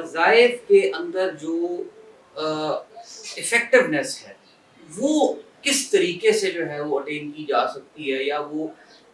وظائف کے اندر جو افیکٹونیس ہے وہ کس طریقے سے جو ہے وہ اٹین کی جا سکتی ہے، یا وہ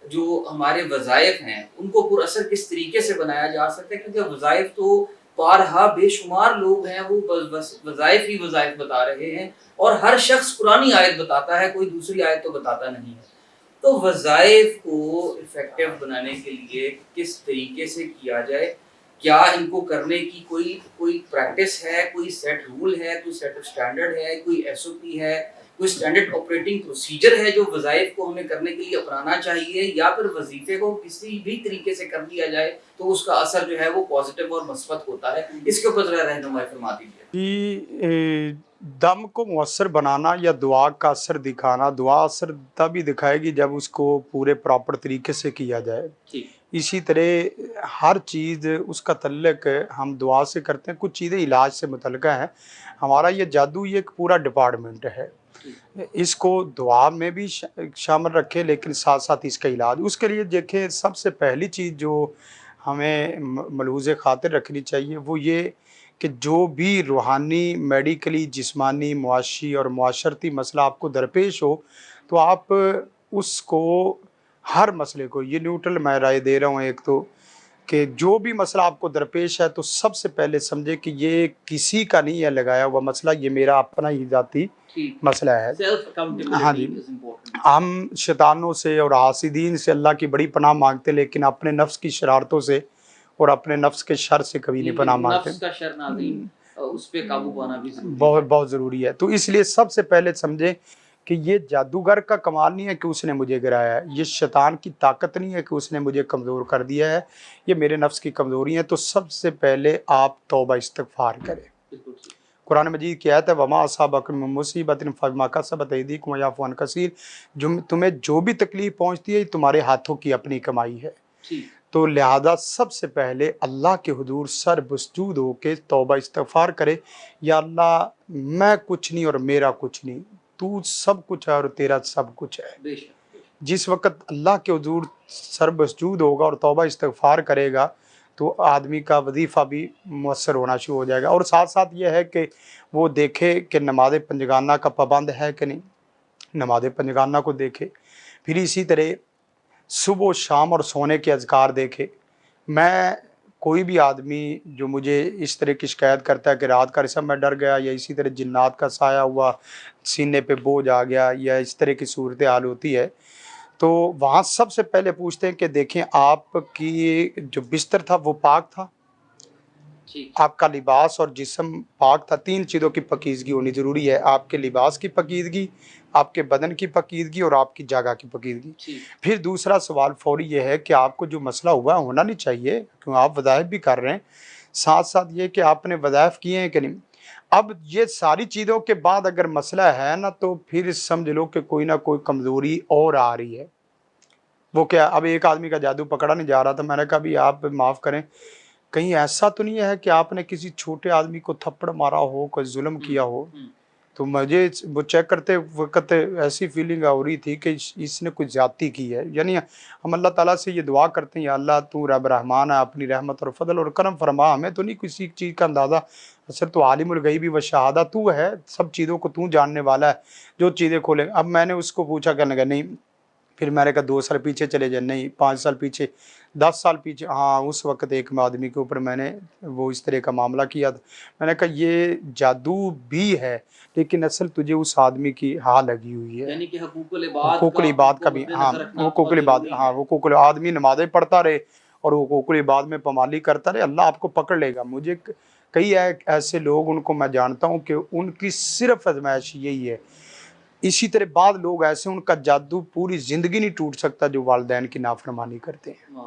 جو ہمارے وظائف ہیں ان کو پر اثر کس طریقے سے بنایا جا سکتا ہے؟ کیونکہ وظائف تو بارہا بے شمار لوگ ہیں وہ بس وظائف ہی وظائف بتا رہے ہیں، اور ہر شخص قرآنی آیت بتاتا ہے، کوئی دوسری آیت تو بتاتا نہیں ہے۔ تو وظائف کو افیکٹو بنانے کے لیے کس طریقے سے کیا جائے؟ کیا ان کو کرنے کی کوئی پریکٹس ہے، کوئی سیٹ رول ہے، کوئی سیٹ آف اسٹینڈرڈ ہے، کوئی ایس او پی ہے، کوئی اسٹینڈرڈ آپریٹنگ پروسیجر ہے جو وظائف کو ہمیں کرنے کے لیے اپنانا چاہیے، یا پھر وظیفے کو کسی بھی طریقے سے کر دیا جائے تو اس کا اثر جو ہے وہ پازیٹیو اور مثبت ہوتا ہے؟ اس کے اوپر ذرا رہنمائی فرما دیجیے۔ دم کو مؤثر بنانا یا دعا کا اثر دکھانا، دعا اثر تبھی دکھائے گی جب اس کو پورے پراپر طریقے سے کیا جائے۔ اسی طرح ہر چیز اس کا تعلق ہم دعا سے کرتے ہیں، کچھ چیزیں علاج سے متعلقہ ہیں۔ ہمارا یہ جادو یہ ایک پورا ڈپارٹمنٹ ہے، اس کو دعا میں بھی شامل رکھے، لیکن ساتھ ساتھ اس کا علاج۔ اس کے لیے دیکھیں سب سے پہلی چیز جو ہمیں ملحوظ خاطر رکھنی چاہیے وہ یہ کہ جو بھی روحانی، میڈیکلی، جسمانی، معاشی اور معاشرتی مسئلہ آپ کو درپیش ہو تو آپ اس کو، ہر مسئلے کو، یہ نیوٹرل میں رائے دے رہا ہوں ایک تو، کہ جو بھی مسئلہ آپ کو درپیش ہے تو سب سے پہلے سمجھے کہ یہ کسی کا نہیں ہے لگایا ہوا مسئلہ، یہ میرا اپنا ہی ذاتی مسئلہ ہے۔ ہاں جی، ہم شیطانوں سے اور حاسدین سے اللہ کی بڑی پناہ مانگتے، لیکن اپنے نفس کی شرارتوں سے اور اپنے نفس کے شر سے کبھی نہیں پناہ مانگتے۔ نفس کا شر نازیم، اس پہ قابو پانا بھی بہت بہت ضروری ہے۔ تو اس لیے سب سے پہلے سمجھیں کہ یہ جادوگر کا کمال نہیں ہے کہ اس نے مجھے گرایا ہے، یہ شیطان کی طاقت نہیں ہے کہ اس نے مجھے کمزور کر دیا ہے، یہ میرے نفس کی کمزوری ہے۔ تو سب سے پہلے آپ توبہ استغفار کریں۔ قرآن مجید کی آیت ہے وَمَا أَصَابَكُم مِّن مُّصِیبَةٍ فَبِمَا كَسَبَتْ أَیْدِیکُم وَیَعْفُو عَن کَثِیر، تمہیں جو بھی تکلیف پہنچتی ہے تمہارے ہاتھوں کی اپنی کمائی ہے۔ تو لہذا سب سے پہلے اللہ کے حضور سر بسجود ہو کے توبہ استغفار کرے، یا اللہ میں کچھ نہیں اور میرا کچھ نہیں، تو سب کچھ ہے اور تیرا سب کچھ ہے۔ جس وقت اللہ کے حضور سر بسجود ہوگا اور توبہ استغفار کرے گا تو آدمی کا وظیفہ بھی مؤثر ہونا شروع ہو جائے گا، اور ساتھ ساتھ یہ ہے کہ وہ دیکھے کہ نماز پنجگانہ کا پابند ہے کہ نہیں، نماز پنجگانہ کو دیکھے۔ پھر اسی طرح صبح و شام اور سونے کے اذکار دیکھے۔ میں کوئی بھی آدمی جو مجھے اس طرح کی شکایت کرتا ہے کہ رات کا رسم میں ڈر گیا، یا اسی طرح جنات کا سایہ ہوا، سینے پہ بوجھ آ گیا، یا اس طرح کی صورتحال ہوتی ہے، تو وہاں سب سے پہلے پوچھتے ہیں کہ دیکھیں آپ کی جو بستر تھا وہ پاک تھا، آپ کا لباس اور جسم پاک تھا۔ تین چیزوں کی پاکیزگی ہونی ضروری ہے، آپ کے لباس کی پاکیزگی، آپ کے بدن کی پاکیزگی اور آپ کی جگہ کی پاکیزگی۔ پھر دوسرا سوال فوری یہ ہے کہ آپ کو جو مسئلہ ہوا ہونا نہیں چاہیے، کیوں آپ وظائف بھی کر رہے ہیں، ساتھ ساتھ یہ کہ آپ نے وظائف کیے ہیں کہ نہیں۔ اب یہ ساری چیزوں کے بعد اگر مسئلہ ہے نا تو پھر سمجھ لو کہ کوئی نہ کوئی کمزوری اور آ رہی ہے۔ وہ کیا، اب ایک آدمی کا جادو پکڑا نہیں جا رہا تھا، میں نے کہا بھی آپ معاف کریں، کہیں ایسا تو نہیں ہے کہ آپ نے کسی چھوٹے آدمی کو تھپڑ مارا ہو، کوئی ظلم کیا ہو؟ تو مجھے وہ چیک کرتے وقت ایسی فیلنگ ہو رہی تھی کہ اس نے کچھ زیادتی کی ہے۔ یعنی ہم اللہ تعالیٰ سے یہ دعا کرتے ہیں یا اللہ تو رب رحمان ہے، اپنی رحمت اور فضل اور کرم فرما، ہمیں تو نہیں کسی چیز کا اندازہ، اصل تو عالم الغیب و شہادہ تو ہے، سب چیزوں کو تو جاننے والا ہے، جو چیزیں کھولے۔ اب میں نے اس کو پوچھا کرنے کا نہیں، پھر میں نے کہا 2 سال پیچھے چلے جائیں، نہیں 5 سال پیچھے، 10 سال پیچھے، ہاں اس وقت ایک آدمی کے اوپر میں نے وہ اس طرح کا معاملہ کیا تھا۔ میں نے کہا یہ جادو بھی ہے لیکن اصل تجھے اس آدمی کی ہاں لگی ہوئی ہے، یعنی کہ حقوق العباد کا بھی، ہاں حقوق العباد، ہاں حقوق آدمی نمازیں پڑھتا رہے اور حقوق العباد میں پامالی کرتا رہے، اللہ آپ کو پکڑ لے گا۔ مجھے کئی ایسے لوگ، ان کو میں جانتا ہوں کہ ان کی صرف ازمائش یہی ہے۔ اسی طرح بعض لوگ ایسے ان کا جادو پوری زندگی نہیں ٹوٹ سکتا جو والدین کی نافرمانی کرتے ہیں۔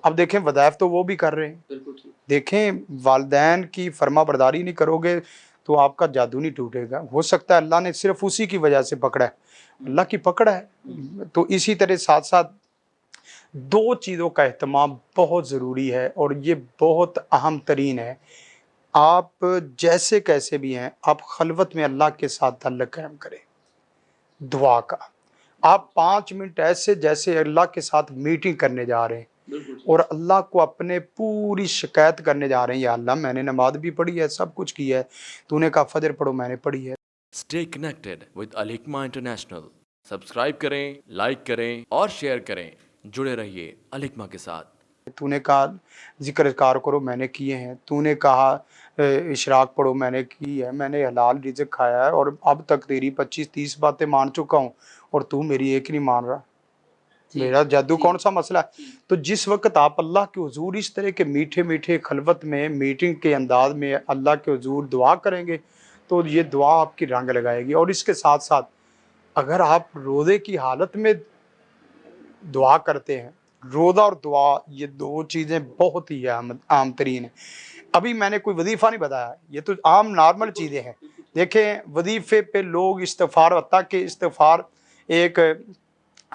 اب دیکھیں وظائف تو وہ بھی کر رہے ہیں، دیکھیں والدین کی فرما برداری نہیں کرو گے تو آپ کا جادو نہیں ٹوٹے گا۔ ہو سکتا ہے اللہ نے صرف اسی کی وجہ سے پکڑا ہے، اللہ کی پکڑ ہے۔ تو اسی طرح ساتھ ساتھ 2 چیزوں کا اہتمام بہت ضروری ہے اور یہ بہت اہم ترین ہے۔ آپ جیسے کیسے بھی ہیں، آپ خلوت میں اللہ کے ساتھ تعلق قائم کریں، دعا کا۔ آپ 5 منٹ ایسے جیسے اللہ کے ساتھ میٹنگ کرنے جا رہے ہیں، اور اللہ کو اپنے پوری شکایت کرنے جا رہے ہیں، یا اللہ میں نے نماز بھی پڑھی ہے، سب کچھ کیا ہے، تو نے کہا فجر پڑھو، میں نے پڑھی ہے۔ Stay connected with Alhikmah international, subscribe کریں، لائک کریں اور شیئر کریں، جڑے رہیے الحکمہ کے ساتھ۔ تو نے کہا ذکر اذکار کرو، میں نے کیے ہیں، تو نے کہا اشراق پڑھو، میں نے کی ہے، میں نے حلال رزق کھایا ہے، اور اب تک تیری 25-30 باتیں مان چکا ہوں، اور تو میری ایک نہیں مان رہا، میرا جادو کون سا مسئلہ ہے؟ تو جس وقت آپ اللہ کے حضور اس طرح کے میٹھے میٹھے خلوت میں میٹنگ کے انداز میں اللہ کے حضور دعا کریں گے تو یہ دعا آپ کی رنگ لگائے گی۔ اور اس کے ساتھ ساتھ اگر آپ روزے کی حالت میں دعا کرتے ہیں، روزہ اور دعا یہ دو چیزیں بہت ہی عام ترین ہیں۔ ابھی میں نے کوئی وظیفہ نہیں بتایا، یہ تو عام نارمل چیزیں ہیں۔ دیکھیں وظیفے پہ لوگ استغفار، حتیٰ کہ استغفار، ایک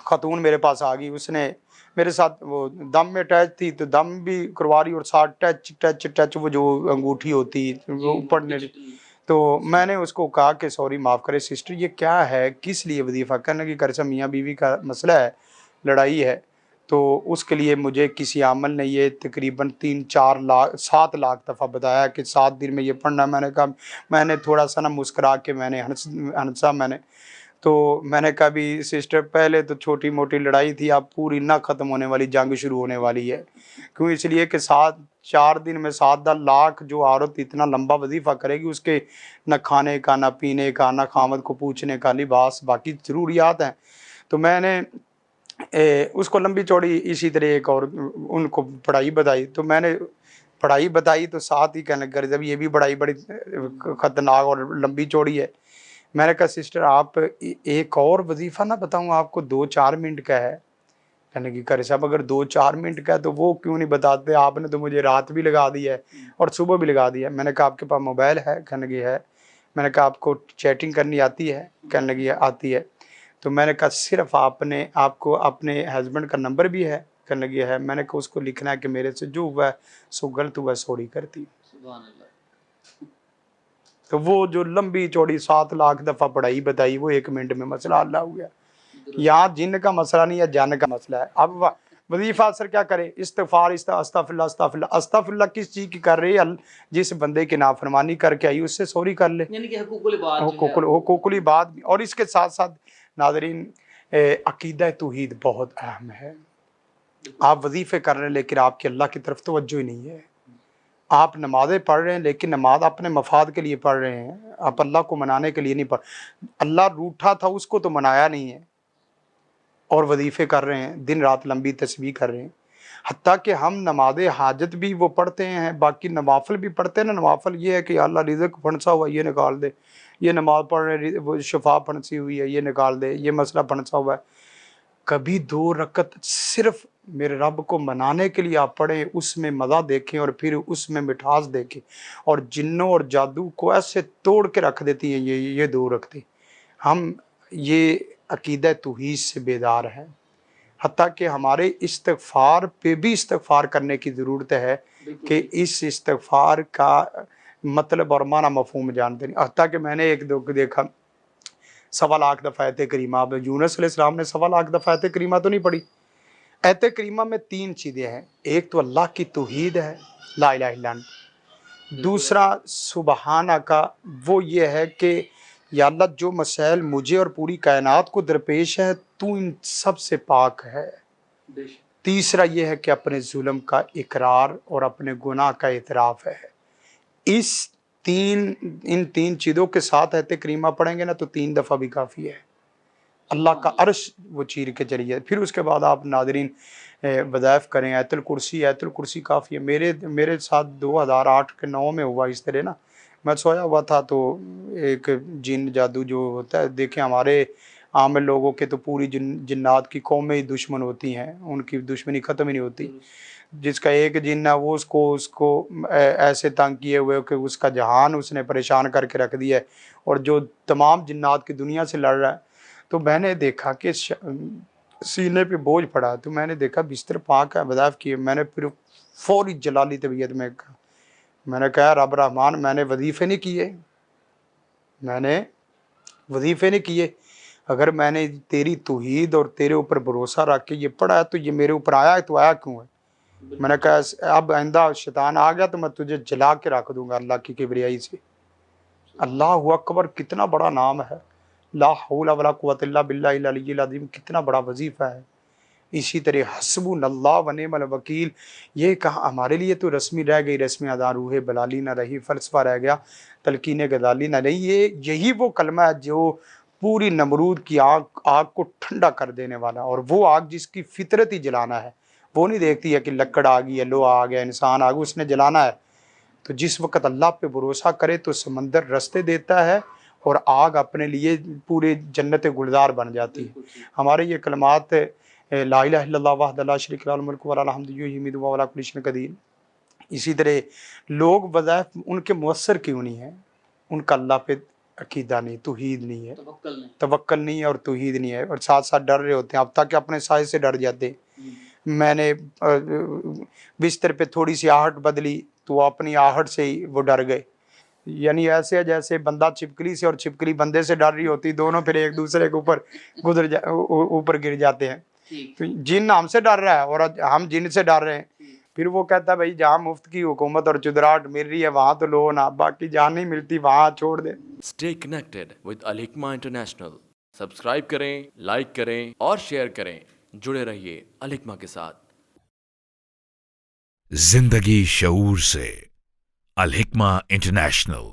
خاتون میرے پاس آ گئی، اس نے میرے ساتھ وہ دم میں ٹچ تھی تو دم بھی کروا رہی، اور ساتھ ٹچ ٹچ ٹچ وہ جو انگوٹھی ہوتی وہ پڑھنے، تو میں نے اس کو کہا کہ سوری معاف کرے سسٹر، یہ کیا ہے، کس لیے وظیفہ کرنے کی؟ کرسا میاں بیوی کا مسئلہ ہے، لڑائی ہے، تو اس کے لیے مجھے کسی عامل نے یہ تقریباً 7 لاکھ دفعہ بتایا کہ 7 دن میں یہ پڑھنا ہے۔ میں نے کہا، میں نے تھوڑا سا نا مسکرا کے میں نے ہنسا، میں نے کہا بھی سسٹر پہلے تو چھوٹی موٹی لڑائی تھی، اب پوری نہ ختم ہونے والی جنگ شروع ہونے والی ہے۔ کیوں؟ اس لیے کہ 4 دن میں 7 لاکھ جو عورت اتنا لمبا وظیفہ کرے گی، اس کے نہ کھانے کا، نہ پینے کا، نہ خامد کو پوچھنے کا، لباس، باقی ضروریات ہیں۔ تو میں نے اس کو لمبی چوڑی اسی طرح ایک اور ان کو پڑھائی بتائی، تو میں نے پڑھائی بتائی تو ساتھ ہی کہنے لگا جب یہ بھی بڑی خطرناک اور لمبی چوڑی ہے۔ میں نے کہا سسٹر آپ ایک اور وظیفہ نہ بتاؤں آپ کو، 2-4 منٹ کا ہے؟ کہنے کی کرے صاحب اگر 2-4 منٹ کا ہے تو وہ کیوں نہیں بتاتے، آپ نے تو مجھے رات بھی لگا دی ہے اور صبح بھی لگا دی ہے۔ میں نے کہا آپ کے پاس موبائل ہے؟ کہنے کی ہے۔ میں نے کہا آپ کو چیٹنگ کرنی آتی ہے؟ کہنے لگی آتی ہے۔ تو میں نے کہا صرف آپ کو اپنے ہسبینڈ کا نمبر بھی ہے؟ کہنے لگی ہے۔ میں نے کہا اس کو لکھنا ہے کہ میرے سے جو ہوا ہے سو غلط ہوا ہے، سوری کرتی۔ سبحان اللہ۔ تو وہ جو لمبی چوڑی 7 لاکھ دفعہ پڑھائی بتائی وہ 1 منٹ میں مسئلہ حل ہو گیا۔ یہاں جن کا مسئلہ نہیں ہے، جان کا مسئلہ ہے۔ اب وظیفہ اثر کیا کرے؟ استغفار، استغفر اللہ، استغفر اللہ۔ استغفر اللہ کس چیز کی کر رہی ہے؟ جس بندے کی نافرمانی کر کے آئی اس سے سوری کر لے، یعنی کہ حقوق العباد جو ہے، حقوق العباد بھی۔ اور اس کے ساتھ ساتھ ناظرین عقیدہ توحید بہت اہم ہے۔ آپ وظیفے کر رہے ہیں لیکن آپ کی اللہ کی طرف توجہ ہی نہیں ہے۔ آپ نمازیں پڑھ رہے ہیں لیکن نماز اپنے مفاد کے لیے پڑھ رہے ہیں، آپ اللہ کو منانے کے لیے نہیں پڑھ۔ اللہ روٹھا تھا اس کو تو منایا نہیں ہے، اور وظیفے کر رہے ہیں، دن رات لمبی تسبیح کر رہے ہیں۔ حتیٰ کہ ہم نماز حاجت بھی وہ پڑھتے ہیں، باقی نوافل بھی پڑھتے ہیں نا۔ نوافل یہ ہے کہ اللہ رزق پھنسا ہوا ہے یہ نکال دے، یہ نماز پڑھ رہے وہ شفا پھنسی ہوئی ہے یہ نکال دے، یہ مسئلہ پھنسا ہوا ہے۔ کبھی 2 رکعت صرف میرے رب کو منانے کے لیے آپ پڑھیں، اس میں مزہ دیکھیں اور پھر اس میں مٹھاس دیکھیں۔ اور جنوں اور جادو کو ایسے توڑ کے رکھ دیتی ہیں یہ 2 رکعتیں۔ ہم یہ عقیدہ توحید سے بیدار ہیں، حتیٰ کہ ہمارے استغفار پہ بھی استغفار کرنے کی ضرورت ہے کہ اس استغفار کا مطلب اور معنی مفہوم جانتے ہیں۔ حتیٰ کہ میں نے ایک دیکھا 1.25 لاکھ دفعہ آیت کریمہ، اب یونس علیہ السلام نے 1.25 لاکھ دفعہ آیت کریمہ تو نہیں پڑھی۔ آیت کریمہ میں 3 چیزیں ہیں، ایک تو اللہ کی توحید ہے، لا الہ الا انت۔ دوسرا سبحانہ کا، وہ یہ ہے کہ یا اللہ جو مسائل مجھے اور پوری کائنات کو درپیش ہے تو ان سب سے پاک ہے۔ تیسرا یہ ہے کہ اپنے ظلم کا اقرار اور اپنے گناہ کا اعتراف ہے۔ ان 3 چیزوں کے ساتھ آیت کریمہ پڑھیں گے نا تو 3 دفعہ بھی کافی ہے، اللہ کا عرش وہ چیر کے چلی جائے۔ پھر اس کے بعد آپ ناظرین وظائف کریں، آیت الکرسی کافی ہے۔ میرے ساتھ 2008 کے 9 میں ہوا اس طرح نا، میں سویا ہوا تھا تو ایک جن جادو جو ہوتا ہے، دیکھیں ہمارے عام لوگوں کے تو پوری جنات کی قومیں ہی دشمن ہوتی ہیں، ان کی دشمنی ختم ہی نہیں ہوتی۔ جس کا ایک جن ہے وہ اس کو ایسے تنگ کیے ہوئے کہ اس کا جہان اس نے پریشان کر کے رکھ دیا ہے، اور جو تمام جنات کی دنیا سے لڑ رہا ہے۔ تو میں نے دیکھا کہ سینے پہ بوجھ پڑا، تو میں نے دیکھا بستر پاک ہے، وظائف کیے۔ میں نے پھر فوری جلالی طبیعت میں نے کہا رب رحمان میں نے وظیفے نہیں کیے، اگر میں نے تیری توحید اور تیرے اوپر بھروسہ رکھ کے یہ پڑھا ہے تو یہ میرے اوپر آیا ہے، تو آیا کیوں ہے؟ میں نے کہا اب آئندہ شیطان آ گیا تو میں تجھے جلا کے رکھ دوں گا اللہ کی کبریائی سے. اللہ اکبر کتنا بڑا نام ہے، لا حول ولا قوت الا باللہ العلی العظیم، کتنا بڑا وظیفہ ہے. اسی طرح حسبنا اللہ و نعم الوکیل، یہ کہا ہمارے لیے تو رسمی رہ گئی، رسمی ادا، روح بلالی نہ رہی، فلسفہ رہ گیا، تلقین غزالی نہ رہی. یہی وہ کلمہ ہے جو پوری نمرود کی آگ کو ٹھنڈا کر دینے والا، اور وہ آگ جس کی فطرت ہی جلانا ہے، وہ نہیں دیکھتی ہے کہ لکڑ آ گئی ہے، لوہا آ گیا، انسان آ گیا، اس نے جلانا ہے. تو جس وقت اللہ پہ بھروسہ کرے تو سمندر رستے دیتا ہے اور آگ اپنے لیے پورے جنت گلزار بن جاتی ہے. ہمارے یہ کلمات لا الہ الا اللہ وحدہ لا شریک لہ الملک و الحمد یحیی و علی کل شیء قدیر. اسی طرح لوگ وظائف ان کے مؤثر کیوں نہیں ہیں؟ ان کا اللہ پہ عقیدہ نہیں، توحید نہیں ہے، توکل نہیں ہے اور توحید نہیں ہے، اور ساتھ ساتھ ڈر رہے ہوتے ہیں. اب تک اپنے سائے سے ڈر جاتے ہیں. میں نے بستر پہ تھوڑی سی آہٹ بدلی تو اپنی آہٹ سے ہی وہ ڈر گئے. یعنی ایسے ہے جیسے بندہ چھپکلی سے اور چھپکلی بندے سے ڈر رہی ہوتی، دونوں پھر ایک دوسرے کے اوپر گر جاتے ہیں. جن ہم سے ڈر رہا ہے اور ہم جن سے ڈر رہے ہیں. پھر وہ کہتا ہے بھائی جہاں مفت کی حکومت اور چدراہٹ مل رہی ہے وہاں تو لو نا، باقی جہاں نہیں ملتی وہاں چھوڑ دے. Stay connected with Alhikmah international. Subscribe کریں، لائک کریں اور شیئر کریں. جڑے رہیے الحکمہ کے ساتھ. زندگی شعور سے، الحکمہ انٹرنیشنل.